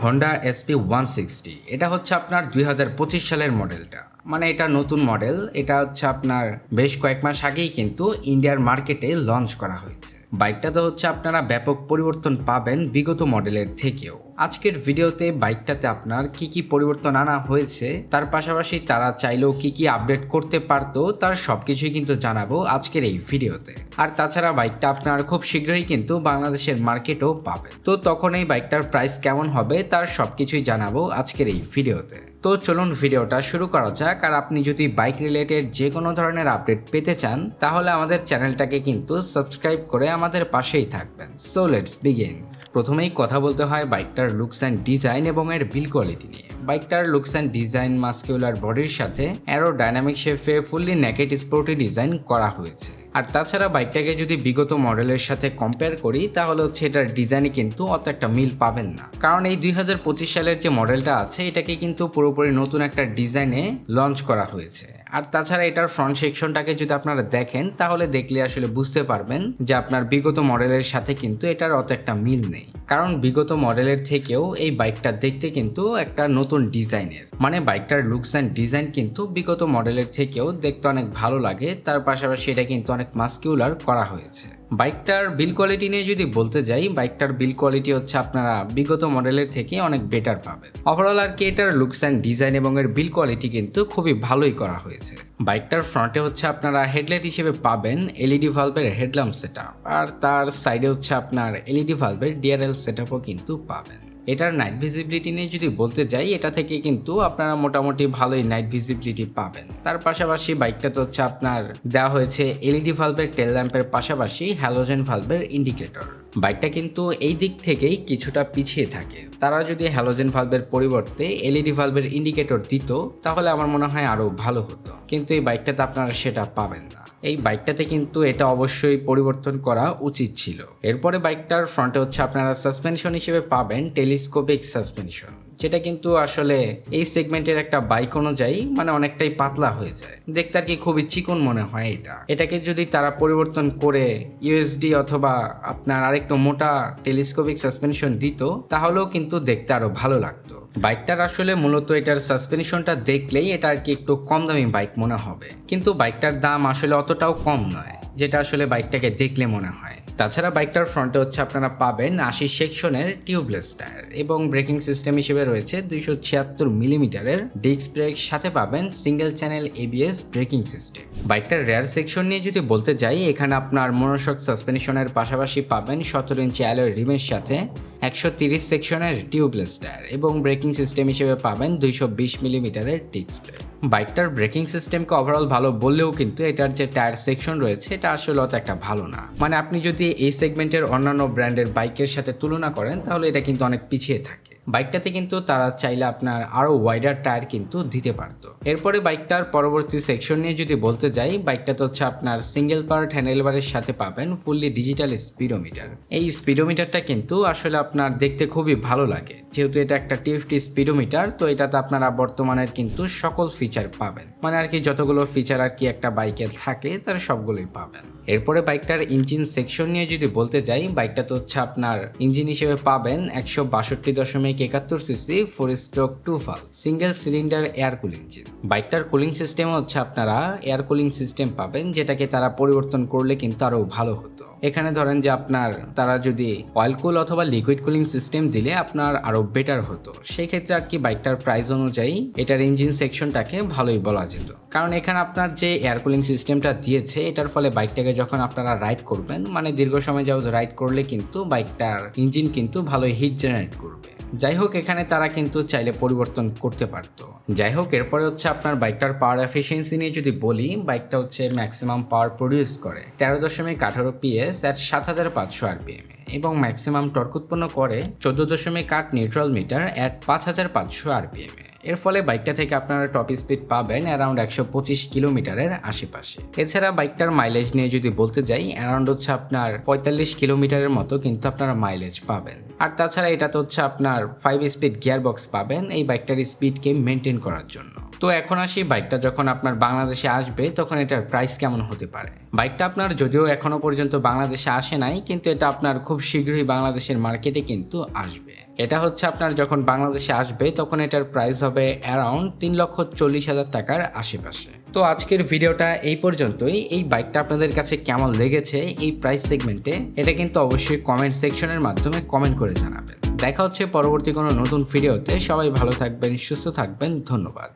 Honda SP160। এটা হচ্ছে আপনার 2025 সালের মডেলটা, মানে এটা নতুন মডেল। এটা হচ্ছে আপনার বেশ কয়েক মাস আগেই কিন্তু ইন্ডিয়ার মার্কেটে লঞ্চ করা হয়েছে। বাইকটাতে হচ্ছে আপনারা ব্যাপক পরিবর্তন পাবেন বিগত মডেলের থেকেও। আজকের ভিডিওতে বাইকটাতে আপনার কি কি পরিবর্তন আনা হয়েছে, তার পাশাপাশি তারা চাইলেও কি কি আপডেট করতে পারতো, তার সবকিছুই কিন্তু জানাবো আজকের এই ভিডিওতে। আর তাছাড়া বাইকটা আপনার খুব শীঘ্রই কিন্তু বাংলাদেশের মার্কেটেও পাবে। তো তখন এই বাইকটার প্রাইস কেমন হবে তার সবকিছুই জানাবো আজকের এই ভিডিওতে। তো চলুন ভিডিওটা শুরু করা যাক। আর আপনি যদি বাইক রিলেটেড যে কোনো ধরনের আপডেট পেতে চান তাহলে আমাদের চ্যানেলটাকে কিন্তু সাবস্ক্রাইব করে আমাদের পাশেই থাকবেন। So let's begin. প্রথমেই কথা বলতে হয় বাইকটার লুকস অ্যান্ড ডিজাইন এবং এর বিল কোয়ালিটি নিয়ে। বাইকটার লুকস অ্যান্ড ডিজাইন মাস্কিউলার বডির সাথে অ্যারোডাইনামিক শেপে ফুললি নেকেড স্পোর্টি ডিজাইন করা হয়েছে। আর তাছাড়া বাইকটাকে যদি বিগত মডেলের সাথে কম্পেয়ার করি তাহলে হচ্ছে এটার ডিজাইনে কিন্তু অত একটা মিল পাবেন না, কারণ এই 2025 সালের যে মডেলটা আছে এটাকে কিন্তু পুরোপুরি নতুন একটা ডিজাইনে লঞ্চ করা হয়েছে। আর তাছাড়া এটার ফ্রন্ট সেকশনটাকে যদি আপনারা দেখেন তাহলে দেখলে আসলে বুঝতে পারবেন যে আপনার বিগত মডেলের সাথে কিন্তু এটার অত একটা মিল নেই, কারণ বিগত মডেলের থেকেও এই বাইকটা দেখতে কিন্তু একটা নতুন ডিজাইনের, মানে বাইকটার লুকস অ্যান্ড ডিজাইন কিন্তু বিগত মডেলের থেকেও দেখতে অনেক ভালো লাগে। তার পাশাপাশি এটা কিন্তু অনেক মাস্কিউলার করা হয়েছে। বাইকটার বিল কোয়ালিটি নিয়ে যদি বলতে যাই, বাইকটার বিল কোয়ালিটি হচ্ছে আপনারা বিগত মডেলের থেকে অনেক বেটার পাবেন। ওভারঅল আর কি এটার লুকস অ্যান্ড ডিজাইন এবং এর বিল কোয়ালিটি কিন্তু খুবই ভালোই করা হয়েছে। বাইকটার ফ্রন্টে হচ্ছে আপনারা হেডলাইট হিসেবে পাবেন এলইডি ভালভের হেডল্যাম্প সেটআপ, আর তার সাইডে হচ্ছে আপনার এলইডি ভালভের ডিআরএল সেটআপও কিন্তু পাবেন। এটার নাইট ভিজিবিলিটি নিয়ে যদি বলতে যাই, এটা থেকে কিন্তু আপনারা মোটামুটি ভালোই নাইট ভিজিবিলিটি পাবেন। তার পাশাপাশি বাইকটাতে হচ্ছে আপনার দেওয়া হয়েছে এলইডি ভালভের টেল ল্যাম্পের পাশাপাশি হ্যালোজেন ভালভের ইন্ডিকেটর। বাইকটা কিন্তু এই দিক থেকেই কিছুটা পিছিয়ে থাকে। তারা যদি হ্যালোজেন ভালভের পরিবর্তে এলইডি ভালভের ইন্ডিকেটর দিত তাহলে আমার মনে হয় আরও ভালো হতো, কিন্তু এই বাইকটাতে আপনারা সেটা পাবেন না। এই বাইকটাতে কিন্তু এটা অবশ্যই পরিবর্তন করা উচিত ছিল। এরপরে বাইকটার ফ্রন্টে হচ্ছে আপনারা সাসপেনশন হিসেবে পাবেন টেলিস্কোপিক সাসপেনশন, যেটা কিন্তু আসলে এই সেগমেন্টের একটা বাইক অনুযায়ী মানে অনেকটাই পাতলা হয়ে যায়, দেখতে আর কি খুবই চিকন মনে হয়। এটাকে যদি তারা পরিবর্তন করে ইউএসডি অথবা আপনার আরেকটু মোটা টেলিস্কোপিক সাসপেনশন দিত তাহলেও কিন্তু দেখতে আরো ভালো লাগতো। বাইকটার আসলে মূলত এটার সাসপেনশনটা দেখলেই এটা আর কি একটু কম দামি বাইক মনে হবে, কিন্তু বাইকটার দাম আসলে অতটাও কম নয় যেটা আসলে বাইকটাকে দেখলে মনে হয়। তাছাড়া বাইকটার ফ্রন্টে হচ্ছে আপনারা পাবেন 80 সেকশনের টিউবলেস টায়ার এবং ব্রেকিং সিস্টেম হিসেবে রয়েছে 276 মিলিমিটারের ডিস্ক ব্রেক, সাথে পাবেন single channel ABS braking system. বাইকটার রেয়ার সেকশন নিয়ে যদি বলতে যাই, এখানে আপনার মনোশক সাসপেনশনের পাশাপাশি পাবেন 17 ইঞ্চি অ্যালয় রিমের সাথে 130 সেকশনের টিউবলেস টায়ার এবং ব্রেকিং সিস্টেম হিসেবে পাবেন 220 মিলিমিটারের ডিস্ক ব্রেক। বাইকটার ব্রেকিং সিস্টেমকে ওভারঅল ভালো বললেও কিন্তু এটার যে টায়ার সেকশন রয়েছে এটা আসলে অত একটা ভালো না। মানে আপনি যদি এই সেগমেন্টের অন্যান্য ব্র্যান্ডের বাইকের সাথে তুলনা করেন তাহলে এটা কিন্তু অনেক পিছিয়ে থাকে। বাইকটাতে কিন্তু তারা চাইলে আপনার আরও ওয়াইডার টায়ার কিন্তু দিতে পারতো। এরপরে বাইকটার পরবর্তী সেকশন নিয়ে যদি বলতে যাই, বাইকটাতে হচ্ছে আপনার সিঙ্গেল পার্ট হ্যান্ডেলবারের সাথে পাবেন ফুললি ডিজিটাল স্পিডোমিটার। এই স্পিডোমিটারটা কিন্তু আসলে আপনার দেখতে খুবই ভালো লাগে, যেহেতু এটা একটা টিএফটি স্পিডোমিটার। তো এটাতে আপনারা বর্তমানের কিন্তু সকল ফিচার পাবেন, মানে আর কি যতগুলো ফিচার আর কি একটা বাইকে থাকে তার সবগুলোই পাবেন। এরপরে বাইকটার ইঞ্জিন সেকশন নিয়ে যদি বলতে যাই, বাইকটাতে হচ্ছে আপনার ইঞ্জিন হিসেবে পাবেন 162.71 CC 4 stroke 2 valve single cylinder air cooling engine. বাইকটার কুলিং সিস্টেম হচ্ছে আপনারা এয়ার কুলিং সিস্টেম পাবেন, যেটাকে তারা পরিবর্তন করলে কিন্তু আরো ভালো হতো। এখানে ধরেন যে আপনার তারা যদি অয়েল কুল অথবা লিকুইড কুলিং সিস্টেম দিলে আপনার আরো বেটার হতো। সেই ক্ষেত্রে আর কি বাইকটার প্রাইস অনুযায়ী এটার ইঞ্জিন সেকশনটাকে ভালোই বলা যেত, কারণ এখানে আপনার যে এয়ার কুলিং সিস্টেমটা দিয়েছে এটার ফলে বাইকটাকে যখন আপনারা রাইড করবেন, মানে দীর্ঘ সময় যাবত রাইড করলে কিন্তু বাইকটার ইঞ্জিন কিন্তু ভালোই হিট জেনারেট করবে। যাই হোক, এখানে তারা কিন্তু চাইলে পরিবর্তন করতে পারতো। যাই হোক, এরপরে হচ্ছে আপনার বাইকটার পাওয়ার এফিসিয়েন্সি নিয়ে যদি বলি, বাইকটা হচ্ছে ম্যাক্সিমাম পাওয়ার প্রডিউস করে 13.18 PS at 7500 RPM এবং ম্যাক্সিমাম টর্ক উৎপন্ন করে 14.8 নিউট্রাল মিটার at 5500 RPM। এর ফলে বাইকটা থেকে আপনারা টপ স্পিড পাবেন অ্যারাউন্ড 125 কিলোমিটারের আশেপাশে। এছাড়া বাইকটার মাইলেজ নিয়ে যদি বলতে যাই, অ্যারাউন্ড হচ্ছে আপনার 45 কিলোমিটারের মতো কিন্তু আপনারা মাইলেজ পাবেন। আর তাছাড়া এটাতে হচ্ছে আপনার 5 স্পিড গিয়ার বক্স পাবেন এই বাইকটার স্পিডকে মেনটেন করার জন্য। তো এখন আসি বাইকটা যখন আপনার বাংলাদেশে আসবে তখন এটার প্রাইস কেমন হতে পারে। বাইকটা আপনার যদিও এখনো পর্যন্ত বাংলাদেশে আসে নাই, কিন্তু এটা আপনার খুব শীঘ্রই বাংলাদেশের মার্কেটে কিন্তু আসবে। এটা হচ্ছে আপনার যখন বাংলাদেশে আসবে তখন এটার প্রাইস হবে অ্যারাউন্ড 3,40,000 টাকার আশেপাশে। তো আজকের ভিডিওটা এই পর্যন্তই। এই বাইকটা আপনাদের কাছে কেমন লেগেছে এই প্রাইস সেগমেন্টে এটা কিন্তু অবশ্যই কমেন্ট সেকশনের মাধ্যমে কমেন্ট করে জানাবেন। দেখা হচ্ছে পরবর্তী কোনো নতুন ভিডিওতে। সবাই ভালো থাকবেন, সুস্থ থাকবেন, ধন্যবাদ।